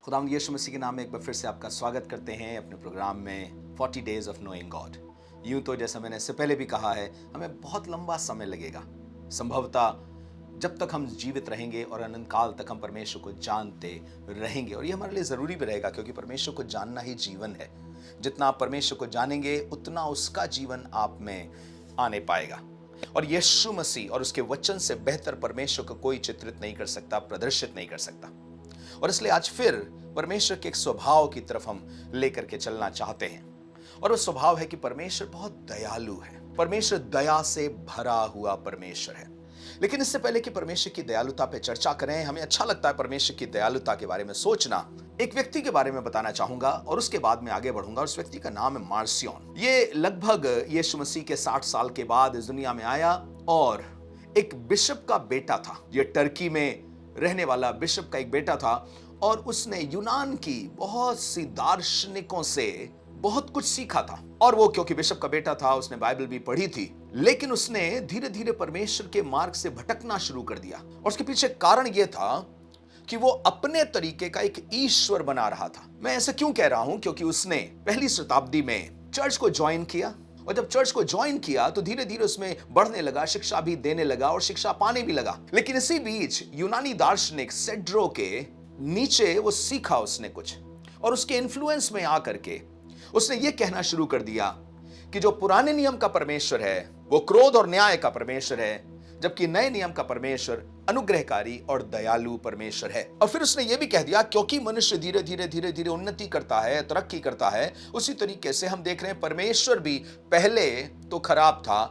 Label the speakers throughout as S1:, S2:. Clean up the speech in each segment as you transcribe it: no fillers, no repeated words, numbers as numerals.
S1: खुदावंद यीशु मसीह के नाम में एक बार फिर से आपका स्वागत करते हैं अपने प्रोग्राम में 40 डेज ऑफ नोइंग गॉड। यूं तो जैसा मैंने इससे पहले भी कहा है, हमें बहुत लंबा समय लगेगा। संभवतः जब तक हम जीवित रहेंगे और अनंत काल तक हम परमेश्वर को जानते रहेंगे, और ये हमारे लिए ज़रूरी भी रहेगा क्योंकि परमेश्वर को जानना ही जीवन है। जितना आप परमेश्वर को जानेंगे उतना उसका जीवन आप में आने पाएगा। और यीशु मसीह और उसके वचन से बेहतर परमेश्वर को कोई चित्रित नहीं कर सकता, प्रदर्शित नहीं कर सकता। और इसलिए आज फिर परमेश्वर के एक स्वभाव की तरफ हम लेकर के चलना चाहते हैं, और वो स्वभाव है कि परमेश्वर बहुत दयालु है। परमेश्वर दया से भरा हुआ परमेश्वर है। लेकिन इससे पहले कि परमेश्वर की दयालुता पे चर्चा करें, हमें अच्छा लगता है परमेश्वर की दयालुता के बारे में सोचना। एक व्यक्ति के बारे में बताना चाहूंगा और उसके बाद में आगे बढ़ूंगा। उस व्यक्ति का नाम है मार्सियोन। ये लगभग यीशु मसीह के 60 साल के बाद इस दुनिया में आया और एक बिशप का बेटा था। ये टर्की में रहने वाला बिशप का एक बेटा था और उसने यूनान की बहुत सी दार्शनिकों से बहुत कुछ सीखा था। और वो क्योंकि बिशप का बेटा था, उसने बाइबल भी पढ़ी थी, लेकिन उसने धीरे धीरे परमेश्वर के मार्ग से भटकना शुरू कर दिया। और उसके पीछे कारण यह था कि वो अपने तरीके का एक ईश्वर बना रहा था। मैं ऐसा क्यों कह रहा हूं? क्योंकि उसने पहली शताब्दी में चर्च को ज्वाइन किया, और जब चर्च को ज्वाइन किया तो धीरे धीरे उसमें बढ़ने लगा, शिक्षा भी देने लगा और शिक्षा पाने भी लगा। लेकिन इसी बीच यूनानी दार्शनिक सेड्रो के नीचे वो सीखा उसने कुछ, और उसके इन्फ्लुएंस में आकर के उसने ये कहना शुरू कर दिया कि जो पुराने नियम का परमेश्वर है वो क्रोध और न्याय का परमेश्वर है, जबकि नए नियम का परमेश्वर अनुग्रहकारी और दयालु परमेश्वर है। और फिर उसने ये भी कह दिया क्योंकि मनुष्य धीरे धीरे धीरे धीरे उन्नति करता है, तरक्की करता है, उसी तरीके से हम देख रहे हैं परमेश्वर भी पहले तो खराब था,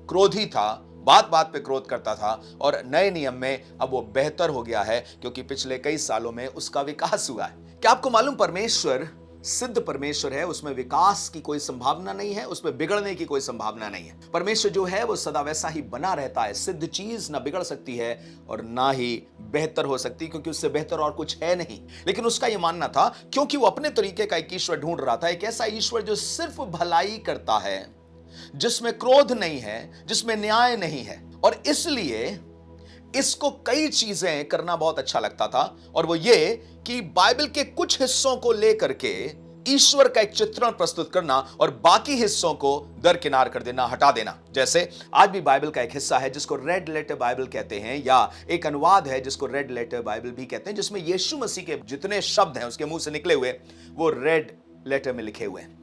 S1: क्रोधी था, बात बात पे क्रोध करता था, और नए नियम में अब वो बेहतर हो गया है क्योंकि पिछले कई सालों में उसका विकास हुआ है। क्या आपको मालूम, परमेश्वर सिद्ध परमेश्वर है, उसमें विकास की कोई संभावना नहीं है, उसमें बिगड़ने की कोई संभावना नहीं है। परमेश्वर जो है वो सदा वैसा ही बना रहता है। सिद्ध चीज ना बिगड़ सकती है और ना ही बेहतर हो सकती, क्योंकि उससे बेहतर और कुछ है नहीं। लेकिन उसका यह मानना था, क्योंकि वो अपने तरीके का एक ईश्वर ढूंढ रहा था, एक ऐसा ईश्वर जो सिर्फ भलाई करता है, जिसमें क्रोध नहीं है, जिसमें न्याय नहीं है। और इसलिए इसको कई चीजें करना बहुत अच्छा लगता था, और वो ये कि बाइबल के कुछ हिस्सों को लेकर के ईश्वर का एक चित्रण प्रस्तुत करना और बाकी हिस्सों को दरकिनार कर देना, हटा देना। जैसे आज भी बाइबल का एक हिस्सा है जिसको रेड लेटर बाइबल कहते हैं, या एक अनुवाद है जिसको रेड लेटर बाइबल भी कहते हैं, जिसमें यीशु मसीह के जितने शब्द हैं उसके मुंह से निकले हुए वो रेड लेटर में लिखे हुए हैं।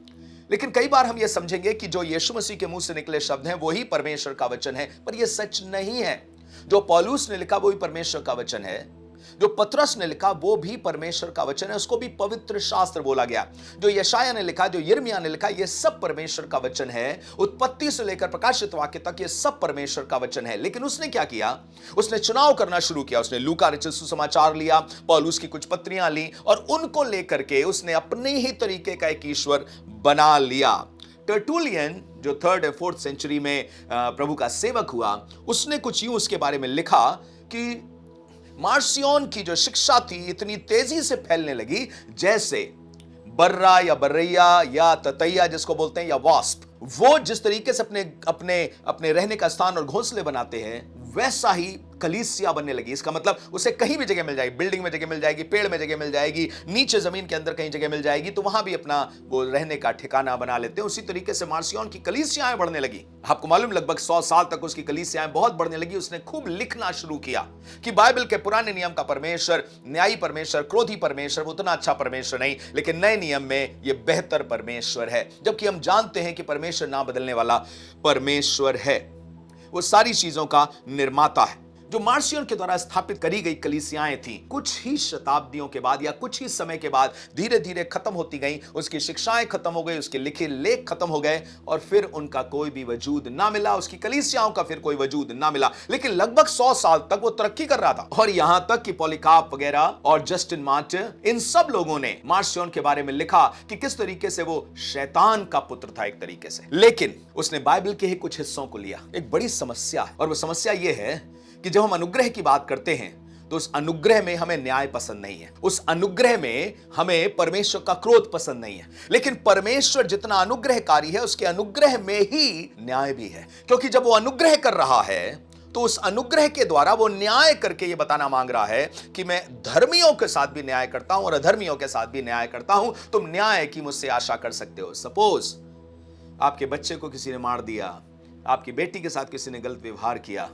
S1: लेकिन कई बार हम ये समझेंगे कि जो यीशु मसीह के मुंह से निकले शब्द हैं वही परमेश्वर का वचन है, पर यह सच नहीं है। जो पौलुस ने लिखा वो भी परमेश्वर का वचन है, जो पतरस ने लिखा वो भी परमेश्वर का वचन है, उसको भी पवित्र शास्त्र बोला गया। जो यशाया ने लिखा, जो यिर्मयाह ने लिखा, ये सब परमेश्वर का वचन है। उत्पत्ति से लेकर प्रकाशित वाक्य तक ये सब परमेश्वर का वचन है। लेकिन उसने क्या किया? उसने चुनाव करना शुरू किया। उसने लूका रचित सुसमाचार लिया, पौलुस की कुछ पत्रियां ली, और उनको लेकर के उसने अपने ही तरीके का एक ईश्वर बना लिया। टर्टुलियन जो 3rd और 4th सेंचुरी में प्रभु का सेवक हुआ, उसने कुछ यूं उसके बारे में लिखा कि मार्सियोन की जो शिक्षा थी इतनी तेजी से फैलने लगी जैसे बर्रा या बर्रैया या ततैया जिसको बोलते हैं, या वास्प, वो जिस तरीके से अपने अपने अपने रहने का स्थान और घोंसले बनाते हैं, वैसा ही कलीसिया बनने लगी। इसका मतलब उसे कहीं भी जगह मिल जाएगी, बिल्डिंग में जगह मिल जाएगी, पेड़ में जगह मिल जाएगी, नीचे जमीन के अंदर कहीं जगह मिल जाएगी, तो वहां भी अपना वो रहने का ठिकाना बना लेते हैं। उसी तरीके से मार्सियोन की कलीसियाएं बढ़ने लगी। आपको मालूम, लगभग 100 साल तक उसकी कलीसियाएं बहुत बढ़ने लगी। उसने खूब लिखना शुरू किया कि बाइबल के पुराने नियम का परमेश्वर न्यायी परमेश्वर, क्रोधी परमेश्वर उतना अच्छा परमेश्वर नहीं, लेकिन नए नियम में यह बेहतर परमेश्वर है। जबकि हम जानते हैं कि परमेश्वर ना बदलने वाला परमेश्वर है, वो सारी चीजों का निर्माता है। जो मार्सियोन के द्वारा स्थापित करी गई कलीसियाएं थी, कुछ ही शताब्दियों के बाद या कुछ ही समय के बाद धीरे धीरे खत्म होती गई। उसकी शिक्षाएं खत्म हो गई, उसके लिखे लेख खत्म हो गए, और फिर उनका कोई भी वजूद ना मिला, उसकी कलीसियाओं का फिर कोई वजूद ना मिला। लेकिन लगभग 100 साल तक वो तरक्की कर रहा था, और यहां तक कि पॉलीकार्प वगैरह और जस्टिन मार्टिर, इन सब लोगों ने मार्सियोन के बारे में लिखा कि किस तरीके से वो शैतान का पुत्र था एक तरीके से। लेकिन उसने बाइबल के ही कुछ हिस्सों को लिया। एक बड़ी समस्या है, और वो समस्या ये है कि जब हम अनुग्रह की बात करते हैं तो उस अनुग्रह में हमें न्याय पसंद नहीं है, उस अनुग्रह में हमें परमेश्वर का क्रोध पसंद नहीं है। लेकिन परमेश्वर जितना अनुग्रहकारी है, उसके अनुग्रह में ही न्याय भी है, क्योंकि जब वो अनुग्रह कर रहा है तो उस अनुग्रह के द्वारा वो न्याय करके ये बताना मांग रहा है कि मैं धर्मियों के साथ भी न्याय करता हूं और अधर्मियों के साथ भी न्याय करता हूं। तुम न्याय की मुझसे आशा कर सकते हो। सपोज आपके बच्चे को किसी ने मार दिया, आपकी बेटी के साथ किसी ने गलत व्यवहार किया,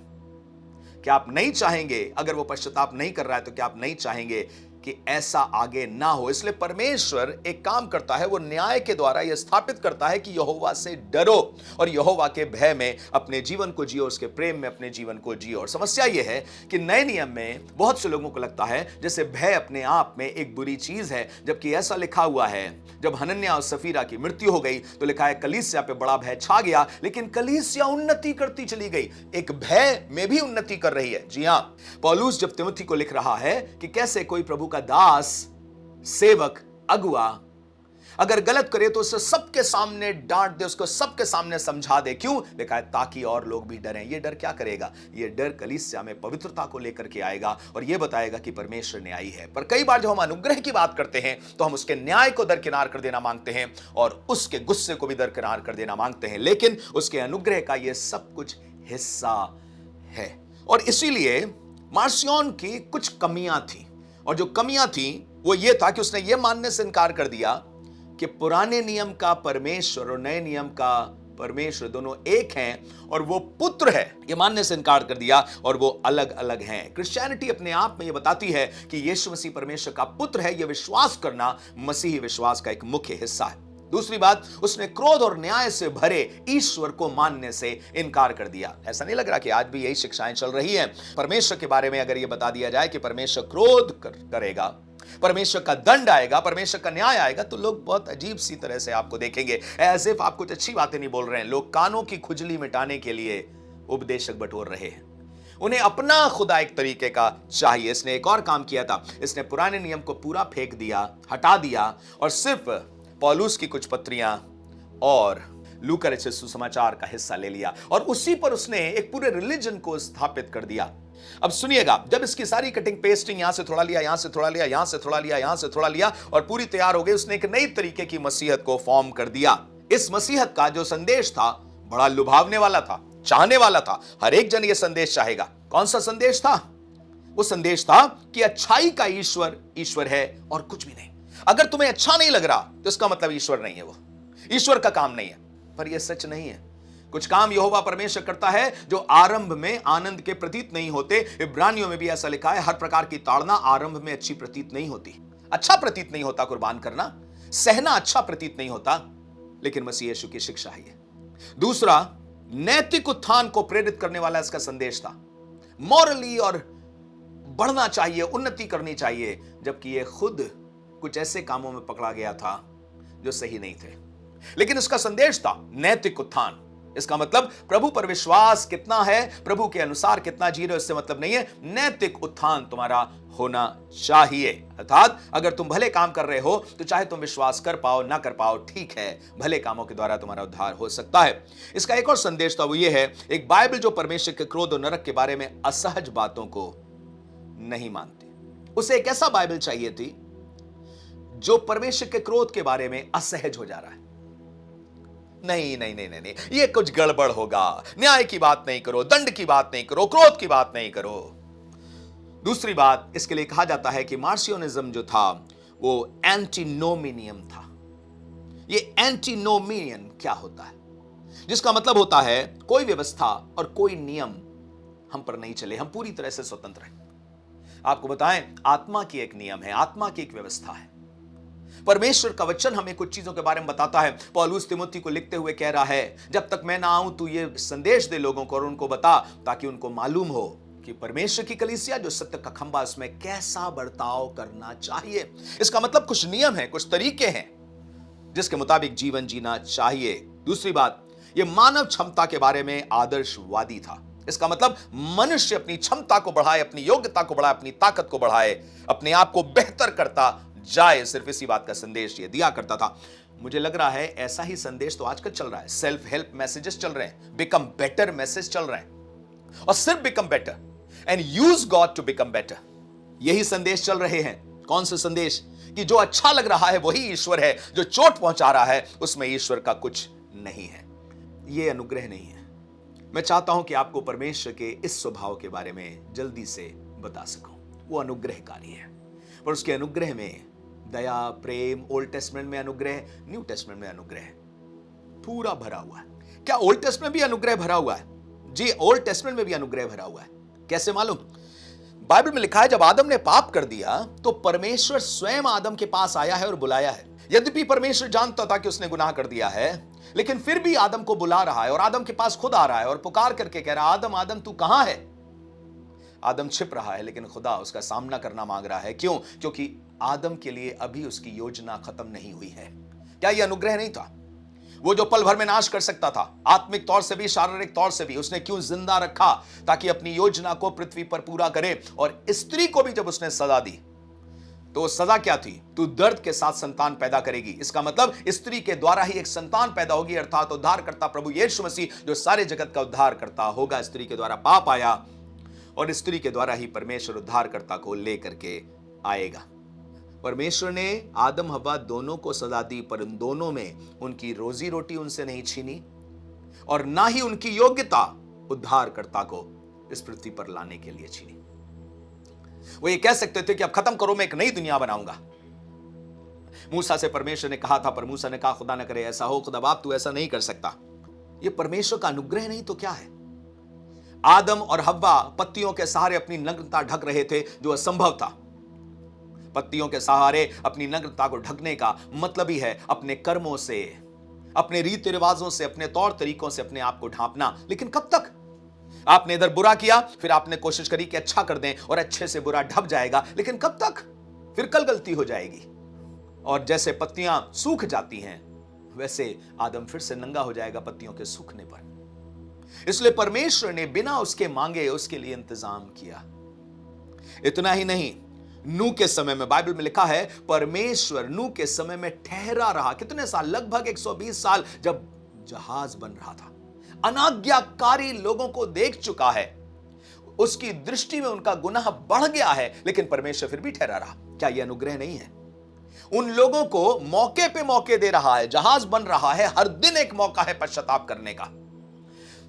S1: क्या आप नहीं चाहेंगे, अगर वो पश्चाताप नहीं कर रहा है तो क्या आप नहीं चाहेंगे कि ऐसा आगे ना हो? इसलिए परमेश्वर एक काम करता है, वो न्याय के द्वारा यह स्थापित करता है कि यहोवा से डरो और यहोवा के भय में अपने जीवन को जियो, उसके प्रेम में अपने जीवन को जियो। और समस्या यह है कि नए नियम में बहुत से लोगों को लगता है जैसे भय अपने आप में एक बुरी चीज है, जबकि ऐसा लिखा हुआ है जब हनन्याह और सफीरा की मृत्यु हो गई तो लिखा है कलीसिया पे बड़ा भय छा गया, लेकिन कलीसिया उन्नति करती चली गई, एक भय में भी उन्नति कर रही है। जी हां, पौलुस जब तिमुथी को लिख रहा है कि कैसे कोई प्रभु का दास, सेवक, अगुआ अगर गलत करे तो उसे सबके सामने डांट दे, उसको सबके सामने समझा दे। क्यों? लिखा है ताकि और लोग भी डरें। ये डर क्या करेगा? ये डर कलीसिया में पवित्रता को लेकर के आएगा और ये बताएगा कि परमेश्वर न्यायी है। पर कई बार जब हम अनुग्रह की बात करते हैं तो हम उसके न्याय को दरकिनार कर देना मांगते हैं और उसके गुस्से को भी दरकिनार कर देना मांगते हैं, लेकिन उसके अनुग्रह का यह सब कुछ हिस्सा है। और इसीलिए मार्सियोन की कुछ कमियां थी, और जो कमियां थी वो ये था कि उसने ये मानने से इनकार कर दिया कि पुराने नियम का परमेश्वर और नए नियम का परमेश्वर दोनों एक हैं और वो पुत्र है, ये मानने से इनकार कर दिया और वो अलग अलग हैं। क्रिश्चियनिटी अपने आप में ये बताती है कि यीशु मसीह परमेश्वर का पुत्र है। ये विश्वास करना मसीही विश्वास का एक मुख्य हिस्सा है। दूसरी बात, उसने क्रोध और न्याय से भरे ईश्वर को मानने से इनकार कर दिया। ऐसा नहीं लग रहा कि आज भी यही शिक्षाएं चल रही हैं? परमेश्वर के बारे में अगर यह बता दिया जाए कि परमेश्वर क्रोध करेगा, परमेश्वर का दंड आएगा, परमेश्वर का न्याय आएगा, तो लोग बहुत अजीब सी तरह से आपको देखेंगे, एज इफ आप कुछ अच्छी बातें नहीं बोल रहे हैं। लोग कानों की खुजली मिटाने के लिए उपदेशक बटोर रहे हैं। उन्हें अपना खुदा एक तरीके का चाहिए। इसने एक और काम किया था, इसने पुराने नियम को पूरा फेंक दिया, हटा दिया और सिर्फ पौलुस की कुछ पत्रियां और लूका रचित सुसमाचार का हिस्सा ले लिया और उसी पर उसने एक पूरे रिलीजन को स्थापित कर दिया। अब सुनिएगा, जब इसकी सारी कटिंग पेस्टिंग यहां से थोड़ा लिया, यहां से थोड़ा लिया, यहां से थोड़ा लिया, यहां से थोड़ा लिया और पूरी तैयार हो गई, उसने एक नई तरीके की मसीहत को फॉर्म कर दिया। इस मसीहत का जो संदेश था बड़ा लुभावने वाला था, चाहने वाला था। हर एक जन यह संदेश चाहेगा। कौन सा संदेश था? वो संदेश था कि अच्छाई का ईश्वर ईश्वर है और कुछ भी नहीं। अगर तुम्हें अच्छा नहीं लग रहा तो इसका मतलब ईश्वर नहीं है, वो ईश्वर का काम नहीं है। पर यह सच नहीं है। कुछ काम यहोवा परमेश्वर करता है जो आरंभ में आनंद के प्रतीत नहीं होते। इब्रानियों में भी ऐसा लिखा है, हर प्रकार की ताड़ना आरंभ में अच्छी प्रतीत नहीं होती। अच्छा प्रतीत नहीं होता कुर्बान करना, सहना अच्छा प्रतीत नहीं होता, लेकिन मसीह यीशु की शिक्षा है। दूसरा, नैतिक उत्थान को प्रेरित करने वाला इसका संदेश था। मॉरली और बढ़ना चाहिए, उन्नति करनी चाहिए, जबकि यह खुद कुछ ऐसे कामों में पकड़ा गया था जो सही नहीं थे। लेकिन इसका संदेश था नैतिक उत्थान। इसका मतलब प्रभु पर विश्वास कितना है, प्रभु के अनुसार कितना जी रहे हो, इससे मतलब नहीं है। नैतिक उत्थान तुम्हारा होना चाहिए। अर्थात अगर तुम भले काम कर रहे हो तो चाहे तुम विश्वास कर पाओ ना कर पाओ, ठीक है, भले कामों के द्वारा तुम्हारा उद्धार हो सकता है। इसका एक और संदेश था, वो ये है, एक बाइबल जो परमेश्वर के क्रोध और नरक के बारे में असहज बातों को नहीं मानती। उसे एक ऐसा बाइबल चाहिए थी जो परमेश्वर के क्रोध के बारे में असहज हो जा रहा है। नहीं नहीं नहीं नहीं, नहीं ये कुछ गड़बड़ होगा, न्याय की बात नहीं करो, दंड की बात नहीं करो, क्रोध की बात नहीं करो। दूसरी बात, इसके लिए कहा जाता है कि मार्सियोनिज्म जो था वो एंटीनोमिनियम था। ये एंटीनोमिनियन क्या होता है? जिसका मतलब होता है कोई व्यवस्था और कोई नियम हम पर नहीं चले, हम पूरी तरह से स्वतंत्र हैं। आपको बताएं, आत्मा की एक नियम है, आत्मा की एक व्यवस्था है। परमेश्वर का वचन हमें कुछ चीजों के बारे में बताता है। पौलुस तिमुथी को लिखते हुए कह रहा है, जब तक मैं ना आऊं तू ये संदेश दे लोगों को और उनको बता, ताकि उनको मालूम हो कि परमेश्वर की कलीसिया जो सत्य का खंभा, उसमें कैसा बर्ताव करना चाहिए। इसका मतलब कुछ नियम है, कुछ तरीके हैं जिसके मुताबिक जीवन जीना चाहिए। दूसरी बात, यह मानव क्षमता के बारे में आदर्शवादी था। इसका मतलब मनुष्य अपनी क्षमता को बढ़ाए, अपनी योग्यता को बढ़ाए, अपनी ताकत को बढ़ाए, अपने आप को बेहतर करता जाए। सिर्फ इसी बात का संदेश ये दिया करता था। मुझे लग रहा है ऐसा ही संदेश तो आजकल चल रहा है। सेल्फ हेल्प मैसेजेस चल रहे हैं, बिकम बेटर मैसेज चल रहे हैं, और सिर्फ become better and use God to become better, यही संदेश चल रहे हैं। कौन सा संदेश? कि जो अच्छा लग रहा है वही ईश्वर है, जो चोट पहुंचा रहा है उसमें ईश्वर का कुछ नहीं है। यह अनुग्रह नहीं है। मैं चाहता हूं कि आपको परमेश्वर के इस स्वभाव के बारे में जल्दी से बता सकूं। वो अनुग्रहकारी है, पर उसके अनुग्रह में दया, प्रेम, ओल्ड टेस्टमेंट में अनुग्रह, न्यू टेस्टमेंट में अनुग्रह पूरा भरा हुआ है। क्या ओल्ड टेस्टमेंट भी अनुग्रह भरा हुआ है? जी, ओल्ड टेस्टमेंट में भी अनुग्रह भरा हुआ है। कैसे मालूम? बाइबल में लिखा है, जब आदम ने पाप कर दिया तो परमेश्वर स्वयं आदम के पास आया है और बुलाया है। यद्यपि परमेश्वर जानता था कि उसने गुनाह कर दिया है, लेकिन फिर भी आदम को बुला रहा है और आदम के पास खुद आ रहा है और पुकार करके कह रहा है, आदम आदम तू कहां है? आदम छिप रहा है, लेकिन खुदा उसका सामना करना मांग रहा है। क्यों? क्योंकि आदम के लिए अभी उसकी योजना खत्म नहीं हुई है। क्या यह अनुग्रह नहीं था? वो जो पल भर में नाश कर सकता था, आत्मिक तौर से भी, शारीरिक तौर से भी, उसने क्यों जिंदा रखा? ताकि अपनी योजना को पृथ्वी पर पूरा करे। और स्त्री को भी जब उसने सजा दी, तो सजा क्या थी? तू दर्द के साथ संतान पैदा करेगी। इसका मतलब स्त्री के द्वारा ही एक संतान पैदा होगी, अर्थात उद्धारकर्ता प्रभु यीशु मसीह जो सारे जगत का उद्धार करता होगा। स्त्री के द्वारा पाप आया और स्त्री के द्वारा ही परमेश्वर उद्धारकर्ता को लेकर के आएगा। परमेश्वर ने आदम हव्वा दोनों को सजा दी, पर उन दोनों में उनकी रोजी रोटी उनसे नहीं छीनी और ना ही उनकी योग्यता उद्धारकर्ता को इस पृथ्वी पर लाने के लिए छीनी। वो ये कह सकते थे कि अब खत्म करो, मैं एक नई दुनिया बनाऊंगा। मूसा से परमेश्वर ने कहा था, पर मूसा ने कहा, खुदा न करे ऐसा हो, खुदा बाप तू ऐसा नहीं कर सकता। ये परमेश्वर का अनुग्रह नहीं तो क्या है? आदम और हव्वा पत्तियों के सहारे अपनी नग्नता ढक रहे थे, जो असंभव था। पत्तियों के सहारे अपनी नग्नता को ढकने का मतलब ही है अपने कर्मों से, अपने रीति रिवाजों से, अपने तौर तरीकों से अपने आप को ढांपना। लेकिन कब तक? आपने इधर बुरा किया, फिर आपने कोशिश करी कि अच्छा कर दें और अच्छे से बुरा ढप जाएगा, लेकिन कब तक? फिर कल गलती हो जाएगी। और जैसे पत्तियां सूख जाती हैं, वैसे आदम फिर से नंगा हो जाएगा पत्तियों के सूखने पर। इसलिए परमेश्वर ने बिना उसके मांगे उसके लिए इंतजाम किया। इतना ही नहीं, नूह के समय में बाइबल में लिखा है, परमेश्वर नूह के समय में ठहरा रहा। कितने साल? लगभग 120 साल, जब जहाज बन रहा था। अनाज्ञाकारी लोगों को देख चुका है, उसकी दृष्टि में उनका गुनाह बढ़ गया है, लेकिन परमेश्वर फिर भी ठहरा रहा। क्या यह अनुग्रह नहीं है? उन लोगों को मौके पे मौके दे रहा है। जहाज बन रहा है, हर दिन एक मौका है पश्चाताप करने का,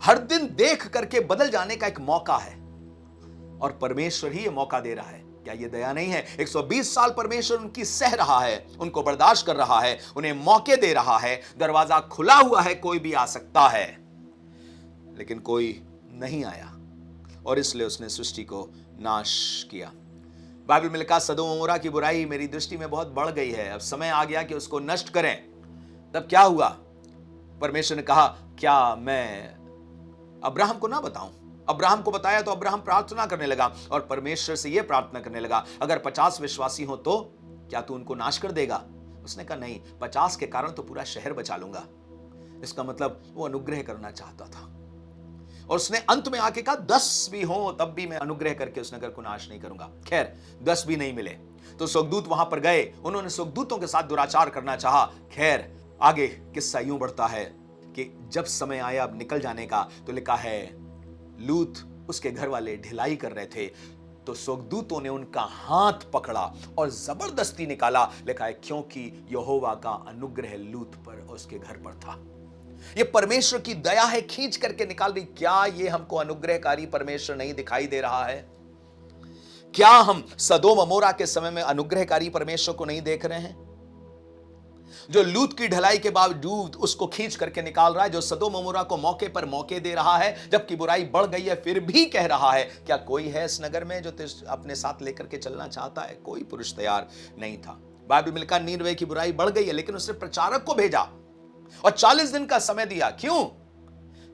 S1: हर दिन देख करके बदल जाने का एक मौका है, और परमेश्वर ही ये मौका दे रहा है। क्या ये दया नहीं है? 120 साल परमेश्वर उनकी सह रहा है, उनको बर्दाश्त कर रहा है, उन्हें मौके दे रहा है। दरवाजा खुला हुआ है, कोई भी आ सकता है, लेकिन कोई नहीं आया, और इसलिए उसने सृष्टि को नाश किया। बाइबल में लिखा, सदोम और अमोरा की बुराई मेरी दृष्टि में बहुत बढ़ गई है, अब समय आ गया कि उसको नष्ट करें। तब क्या हुआ? परमेश्वर ने कहा, क्या मैं अब्राहम को ना बताऊं? अब्राहम को बताया तो अब्राहम प्रार्थना करने लगा और परमेश्वर से यह प्रार्थना करने लगा, अगर 50 विश्वासी हो तो क्या तू उनको नाश कर देगा? उसने कहा, नहीं, 50 के कारण तो पूरा शहर बचा लूंगा। इसका मतलब वो अनुग्रह करना चाहता था, और उसने अंत में आके कहा, 10 भी हो तब भी मैं अनुग्रह करके उस नगर को नाश नहीं करूंगा। खैर, 10 भी नहीं मिले तो स्वर्गदूत वहां पर गए, उन्होंने स्वर्गदूतों के साथ दुराचार करना चाहा। खैर, आगे किस्सा यूं बढ़ता है कि जब समय आया अब निकल जाने का, तो लिखा है लूत उसके घर वाले ढिलाई कर रहे थे, तो स्वर्गदूतों ने उनका हाथ पकड़ा और जबरदस्ती निकाला। लिखा है, क्योंकि यहोवा का अनुग्रह लूत पर और उसके घर पर था। यह परमेश्वर की दया है, खींच करके निकाल रही। क्या यह हमको अनुग्रहकारी परमेश्वर नहीं दिखाई दे रहा है? क्या हम सदोम अमोरा के समय में अनुग्रहकारी परमेश्वर को नहीं देख रहे हैं, जो लूत की ढलाई के बावजूद उसको खींच करके निकाल रहा है, जो सदोम अमोरा को मौके पर मौके दे रहा है, जबकि बुराई बढ़ गई है फिर भी कह रहा है, क्या कोई है इस नगर में जो अपने साथ लेकर के चलना चाहता है? कोई पुरुष तैयार नहीं था। बाइबल में लिखा, नीनवे की बुराई बढ़ गई है, लेकिन उसने प्रचारक को भेजा और 40 दिन का समय दिया। क्यों?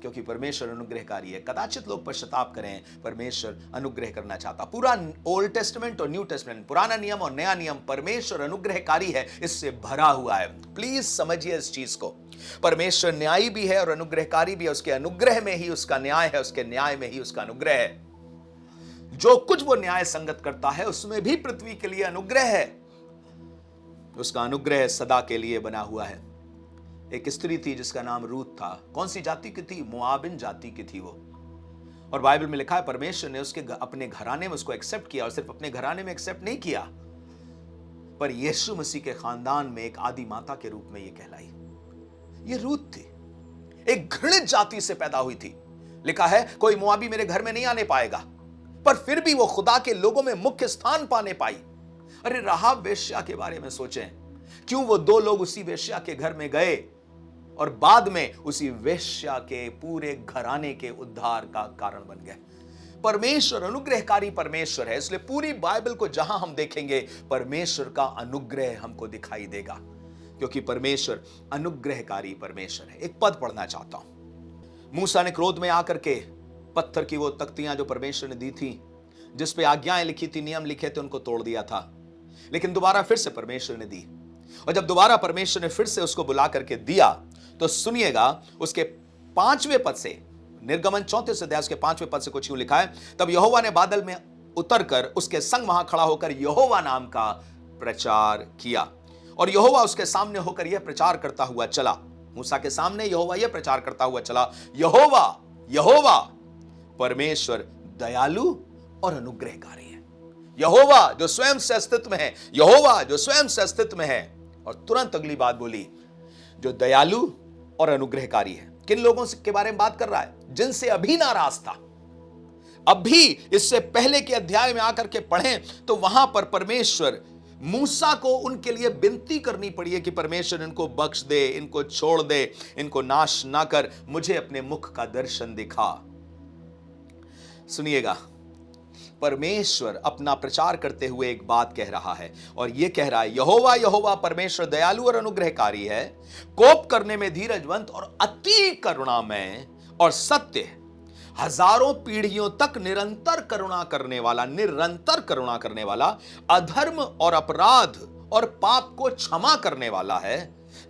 S1: क्योंकि परमेश्वर अनुग्रहकारी है। कदाचित लोग पश्चाताप करें, परमेश्वर अनुग्रह करना चाहता। पूरा ओल्ड टेस्टमेंट और न्यू टेस्टमेंट, पुराना नियम और नया नियम, परमेश्वर अनुग्रहकारी है, इससे भरा हुआ है। प्लीज समझिए इस चीज को। परमेश्वर न्यायी भी है और अनुग्रहकारी भी है। उसके अनुग्रह में ही उसका न्याय है, उसके न्याय में ही उसका अनुग्रह है। जो कुछ वो न्याय संगत करता है उसमें भी पृथ्वी के लिए अनुग्रह है। उसका अनुग्रह सदा के लिए बना हुआ है। एक स्त्री थी जिसका नाम रूथ था। कौन सी जाति की थी? मोआबिन जाति की थी वो। और बाइबल में लिखा है, परमेश्वर ने उसके अपने घराने में उसको एक्सेप्ट किया, और सिर्फ अपने घराने में एक्सेप्ट नहीं किया, पर यीशु मसीह के खानदान में एक आदि माता के रूप में ये कहलाई। ये रूथ थी, एक घृणित जाति से पैदा हुई थी, लिखा है कोई मोआबी मेरे घर में नहीं आने पाएगा, पर फिर भी वो खुदा के लोगों में मुख्य स्थान पाने पाई। अरे राहाब वेश्या के बारे में सोचें, क्यों वो दो लोग उसी वेश्या के घर में गए और बाद में उसी वेश्या के पूरे घराने के उद्धार का कारण बन गए। परमेश्वर अनुग्रहकारी परमेश्वर है, इसलिए पूरी बाइबल को जहां हम देखेंगे परमेश्वर का अनुग्रह हमको दिखाई देगा, क्योंकि परमेश्वर अनुग्रहकारी परमेश्वर है। एक पद पढ़ना चाहता हूं। मूसा ने क्रोध में आकर के पत्थर की वो तख्तियां जो परमेश्वर ने दी थी, जिस पे आज्ञाएं लिखी थी, नियम लिखे थे, उनको तोड़ दिया था। लेकिन दोबारा फिर से परमेश्वर ने दी, और जब दोबारा परमेश्वर ने फिर से उसको बुला करके दिया, तो सुनिएगा उसके 5वें पद से, निर्गमन 34 अध्याय के 5वें पद से कुछ यूं लिखा है, तब यहोवा ने बादल में उतरकर उसके संग वहां खड़ा होकर यहोवा नाम का प्रचार किया, और यहोवा उसके सामने होकर यह प्रचार करता हुआ चला। मूसा के सामने यहोवा यह प्रचार करता हुआ चला, यहोवा यहोवा परमेश्वर दयालु और अनुग्रहकारी है। यहोवा जो स्वयं से अस्तित्व में है, यहोवा जो स्वयं से अस्तित्व में है। और तुरंत अगली बात बोली, जो दयालु और अनुग्रहकारी है। किन लोगों के बारे में बात कर रहा है? जिनसे अभी नाराज था। अभी इससे पहले के अध्याय में आकर के पढ़ें तो वहां पर परमेश्वर मूसा को उनके लिए विनती करनी पड़ी है कि परमेश्वर इनको बख्श दे, इनको छोड़ दे, इनको नाश ना कर, मुझे अपने मुख का दर्शन दिखा। सुनिएगा, परमेश्वर अपना प्रचार करते हुए एक बात कह रहा है, और यह कह रहा है, यहोवा यहोवा परमेश्वर दयालु और अनुग्रहकारी है, कोप करने में धीरजवंत और अति करुणामय और सत्य, हजारों पीढ़ियों तक निरंतर करुणा करने वाला, अधर्म और अपराध और पाप को क्षमा करने वाला है।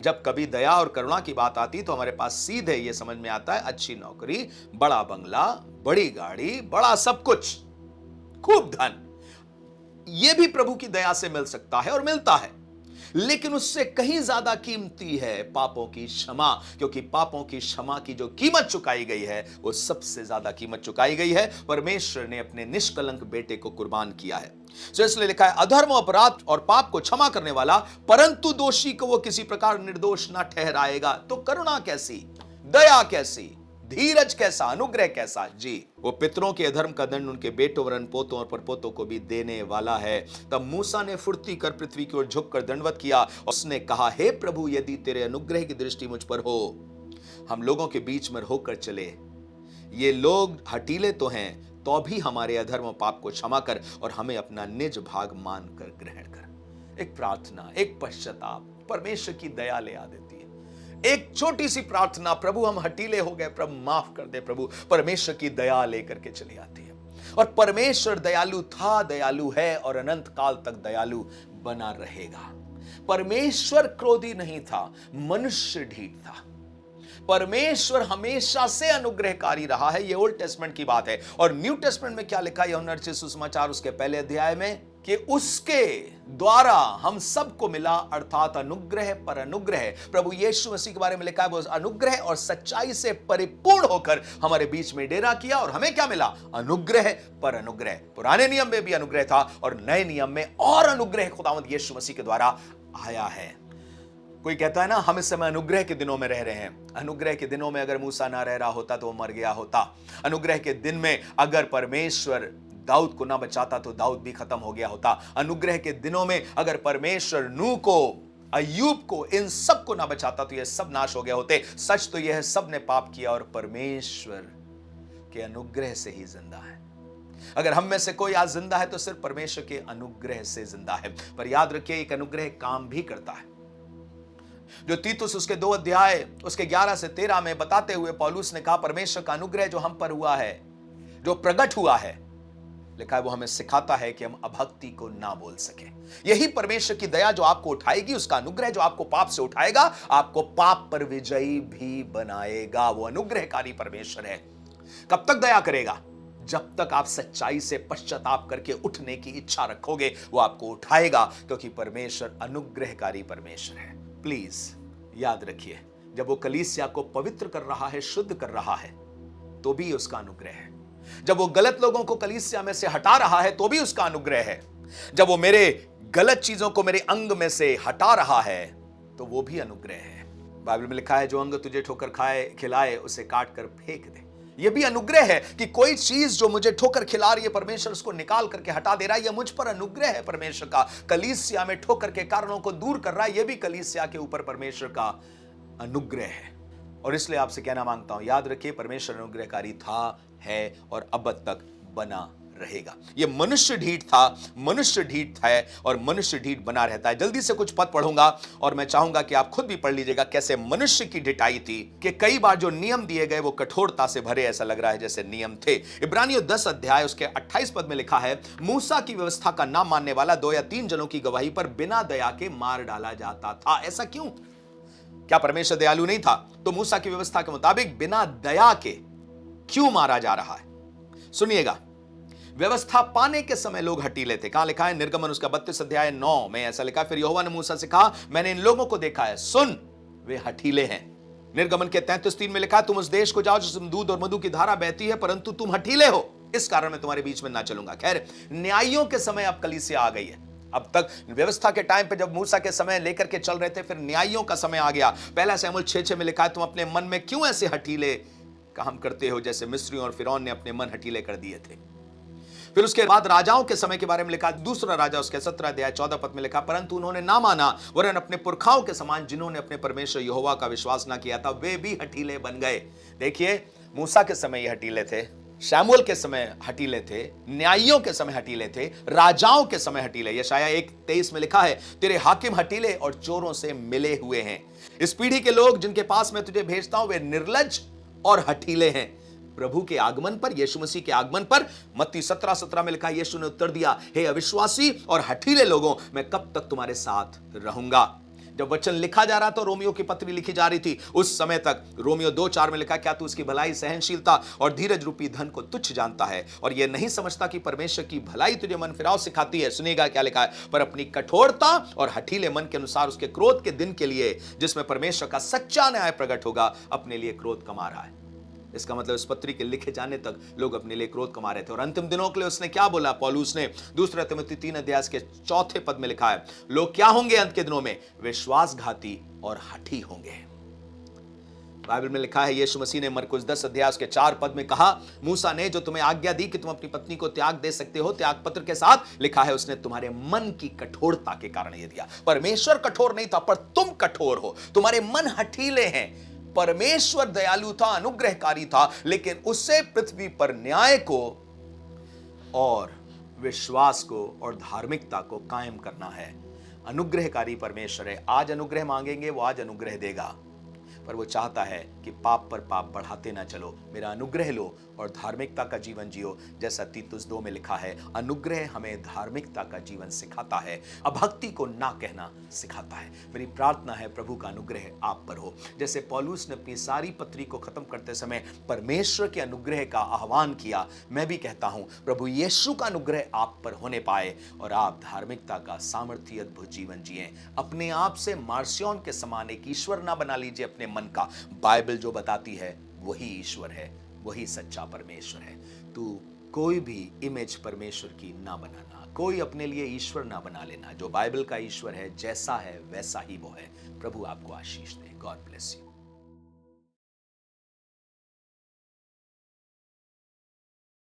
S1: जब कभी दया और करुणा की बात आती तो हमारे पास सीधे यह समझ में आता है, अच्छी नौकरी, बड़ा बंगला, बड़ी गाड़ी, बड़ा सब कुछ, खूब धन। यह भी प्रभु की दया से मिल सकता है और मिलता है, लेकिन उससे कहीं ज्यादा कीमती है पापों की क्षमा, क्योंकि पापों की क्षमा की जो कीमत चुकाई गई है वो सबसे ज्यादा कीमत चुकाई गई है। परमेश्वर ने अपने निष्कलंक बेटे को कुर्बान किया है। तो इसलिए लिखा है, अधर्म, अपराध और पाप को क्षमा करने वाला, परंतु दोषी को वो किसी प्रकार निर्दोष ना ठहराएगा। तो करुणा कैसी, दया कैसी, धीरज कैसा, अनुग्रह कैसा? जी, वो पितरों के अधर्म का दंड उनके बेटों वरन पोतों और परपोतों को भी देने वाला है। तब मूसा ने फुर्ती कर पृथ्वी की ओर झुककर दंडवत किया, उसने कहा, हे प्रभु, यदि तेरे अनुग्रह की दृष्टि मुझ पर हो, हम लोगों के बीच में होकर चले। ये लोग हठीले तो हैं, तो भी हमारे अधर्म और पाप को क्षमा कर और हमें अपना निज भाग मानकर ग्रहण कर। एक प्रार्थना, एक पश्चाताप परमेश्वर की दया ले आ देती है। एक छोटी सी प्रार्थना, प्रभु हम हठीले हो गए, प्रभु माफ कर दे प्रभु, परमेश्वर की दया लेकर के चली आती है। और परमेश्वर दयालु था, दयालु है और अनंत काल तक दयालु बना रहेगा। परमेश्वर क्रोधी नहीं था, मनुष्य ढीठ था। परमेश्वर हमेशा से अनुग्रहकारी रहा है, यह ओल्ड टेस्टमेंट की बात है। और न्यू टेस्टमेंट में क्या लिखा है यूहन्ना रचित सुसमाचार उसके पहले अध्याय में, कि उसके द्वारा हम सबको मिला, अर्थात अनुग्रह पर अनुग्रह। प्रभु यीशु मसीह के बारे में लिखा है, वो अनुग्रह और सच्चाई से परिपूर्ण होकर हमारे बीच में डेरा किया, और हमें क्या मिला? अनुग्रह पर अनुग्रह। पुराने नियम में भी अनुग्रह था और नए नियम में और अनुग्रह खुदावंद यीशु मसीह के द्वारा आया है। कोई कहता है ना, हम इस समय अनुग्रह के दिनों में रह रहे हैं। अनुग्रह के दिनों में अगर मूसा ना रह रहा होता तो वो मर गया होता। अनुग्रह के दिन में अगर परमेश्वर दाऊद को ना बचाता तो दाऊद भी खत्म हो गया होता। अनुग्रह के दिनों में अगर परमेश्वर नूह को, अय्यूब को, इन सब को ना बचाता तो ये सब नाश हो गए होते। सच तो यह है, सब ने पाप किया और परमेश्वर के अनुग्रह से ही जिंदा है। अगर हम में से कोई आज जिंदा है तो सिर्फ परमेश्वर के अनुग्रह से जिंदा है। पर याद रखिए, एक अनुग्रह काम भी करता है। जो तीतुस उसके 2 अध्याय उसके 11 से 13 में बताते हुए पौलुस ने कहा, परमेश्वर का अनुग्रह जो हम पर हुआ है, जो प्रकट हुआ है, लिखा है, वो हमें सिखाता है कि हम अभक्ति को ना बोल सके। यही परमेश्वर की दया जो आपको उठाएगी, उसका अनुग्रह जो आपको पाप से उठाएगा, आपको पाप पर विजयी भी बनाएगा। वो अनुग्रहकारी परमेश्वर है। कब तक दया करेगा? जब तक आप सच्चाई से पश्चाताप करके उठने की इच्छा रखोगे, वो आपको उठाएगा, क्योंकि परमेश्वर अनुग्रहकारी परमेश्वर है। प्लीज याद रखिए, जब वो कलीसिया को पवित्र कर रहा है, शुद्ध कर रहा है, तो भी उसका अनुग्रह है। जब वो गलत लोगों को कलीसिया में से हटा रहा है, तो भी उसका अनुग्रह है। जब वो मेरे गलत चीजों को मेरे अंग में से हटा रहा है, तो वो भी अनुग्रह है। बाइबल में लिखा है, जो अंग तुझे ठोकर खाए खिलाए, उसे काट कर फेंक दे। यह भी अनुग्रह है कि कोई चीज जो मुझे ठोकर खिला रही है, परमेश्वर उसको निकाल करके हटा दे रहा है। यह मुझ पर अनुग्रह है परमेश्वर का। कलीसिया में ठोकर के कारणों को दूर कर रहा है, यह भी कलीसिया के ऊपर परमेश्वर का अनुग्रह है। और इसलिए आपसे कहना मांगता हूं, याद रखिए परमेश्वर अनुग्रहकारी था, है और अब तक बना रहेगा। यह मनुष्य ढीठ था, मनुष्य ढीठ है और मनुष्य ढीठ बना रहता है। जल्दी से कुछ पद पढ़ूंगा और मैं चाहूंगा कि आप खुद भी पढ़ लीजिएगा कैसे मनुष्य की ढिठाई थी कि कई बार जो नियम दिए गए वो कठोरता से भरे, ऐसा लग रहा है जैसे नियम थे। इब्रानियों 10 अध्याय उसके 28 पद में लिखा है, मूसा की व्यवस्था का ना मानने वाला 2 या 3 जनों की गवाही पर बिना दया के मार डाला जाता था। ऐसा क्यों? क्या परमेश्वर दयालु नहीं था? तो मूसा की व्यवस्था के मुताबिक बिना दया के क्यों मारा जा रहा है? सुनिएगा, व्यवस्था पाने के समय लोग हठीले थे। कहां लिखा है? निर्गमन उसका 32 अध्याय 9 में ऐसा लिखा है, फिर यहोवा ने मूसा से कहा, मैंने इन लोगों को देखा है, सुन वे हठीले हैं। निर्गमन के 33:3 में लिखा है, तुम उस देश को जाओ जिसमें दूध और मधु की धारा बहती है, परंतु तुम हठीले हो, इस कारण मैं तुम्हारे बीच में ना चलूंगा। खैर, न्यायों के समय अब कलीसिया आ गई है। अब तक व्यवस्था के टाइम पे जब मूसा के समय लेकर के चल रहे थे, फिर न्यायों का समय आ गया। पहला शमूएल 6:6 में लिखा है, तुम अपने मन में क्यों ऐसे हठीले काम करते हो जैसे मिस्रियों और फिरौन ने अपने मन हठीले कर दिए थे। फिर उसके बाद राजाओं के समय के बारे में लिखा, दूसरा राजा उसके 17 अध्याय 14 पद में लिखा, परंतु उन्होंने ना माना, वरन अपने पुरखाओं के समान जिन्होंने अपने परमेश्वर यहोवा का विश्वास ना किया था, वे भी हठीले बन गए। देखिए, मूसा के समय ये हठीले थे, शमूएल के समय हठीले थे, न्यायियों के समय हठीले थे, राजाओं के समय हठीले। यशायाह 1:23 में लिखा है, तेरे हाकिम हठीले और चोरों से मिले हुए हैं। इस पीढ़ी के लोग जिनके पास मैं तुझे भेजता हूं, वे निर्लज्ज और हठीले हैं। प्रभु के आगमन पर, यीशु मसीह के आगमन पर मत्ती 17:17 में लिखा, यीशु ने उत्तर दिया, हे अविश्वासी और हठीले लोगों, मैं कब तक तुम्हारे साथ रहूंगा। जब वचन लिखा जा रहा था, रोमियो की पत्री लिखी जा रही थी, उस समय तक रोमियो 2:4 में लिखा, क्या तू उसकी भलाई, सहनशीलता और धीरज रूपी धन को तुच्छ जानता है और यह नहीं समझता कि परमेश्वर की भलाई तुझे मन फिराव सिखाती है। सुनिएगा क्या लिखा है, पर अपनी कठोरता और हठीले मन के अनुसार उसके क्रोध के दिन के लिए, जिसमें परमेश्वर का सच्चा न्याय प्रकट होगा, अपने लिए क्रोध कमा रहा है। इसका मतलब इस पत्री के लिखे जाने तक लोग अपने लिए क्रोध कमा रहे थे। और अंतिम दिनों के लिए उसने क्या बोला? पौलुस ने दूसरा तिमोथी 3 अध्याय के 4 पद में लिखा है, लोग क्या होंगे अंत के दिनों में? विश्वासघाती और हठी होंगे। बाइबल में लिखा है, यीशु मसीह ने मरकुस 10 अध्याय के 4 पद में कहा, मूसा ने जो तुम्हें आज्ञा दी कि तुम अपनी पत्नी को त्याग दे सकते हो, त्याग पत्र के साथ लिखा है, उसने तुम्हारे मन की कठोरता के कारण यह दिया। परमेश्वर कठोर नहीं था, पर तुम कठोर हो, तुम्हारे मन हठीले हैं। परमेश्वर दयालु था, अनुग्रहकारी था, लेकिन उससे पृथ्वी पर न्याय को और विश्वास को और धार्मिकता को कायम करना है। अनुग्रहकारी परमेश्वर है। आज अनुग्रह मांगेंगे, वो आज अनुग्रह देगा, पर वो चाहता है कि पाप पर पाप बढ़ाते ना चलो, मेरा अनुग्रह लो और धार्मिकता का जीवन जियो। जैसा तीतुस 2 में लिखा है, अनुग्रह हमें धार्मिकता का जीवन सिखाता है, अभक्ति को ना कहना सिखाता है। मेरी प्रार्थना है प्रभु का अनुग्रह आप पर हो। जैसे पौलुस ने अपनी सारी पत्री को खत्म करते समय परमेश्वर के अनुग्रह का आह्वान किया, मैं भी कहता हूं प्रभु यीशु का अनुग्रह आप पर होने पाए और आप धार्मिकता का सामर्थ्य अद्भुत जीवन जिए। अपने आप से मार्सियोन के समान एक ईश्वर ना बना लीजिए अपने मन का। बाइबल जो बताती है वही ईश्वर है, वही सच्चा परमेश्वर है। तू कोई भी इमेज परमेश्वर की ना बनाना, कोई अपने लिए ईश्वर ना बना लेना। जो बाइबल का ईश्वर है, जैसा है वैसा ही वो है। प्रभु आपको आशीष दे। God bless you.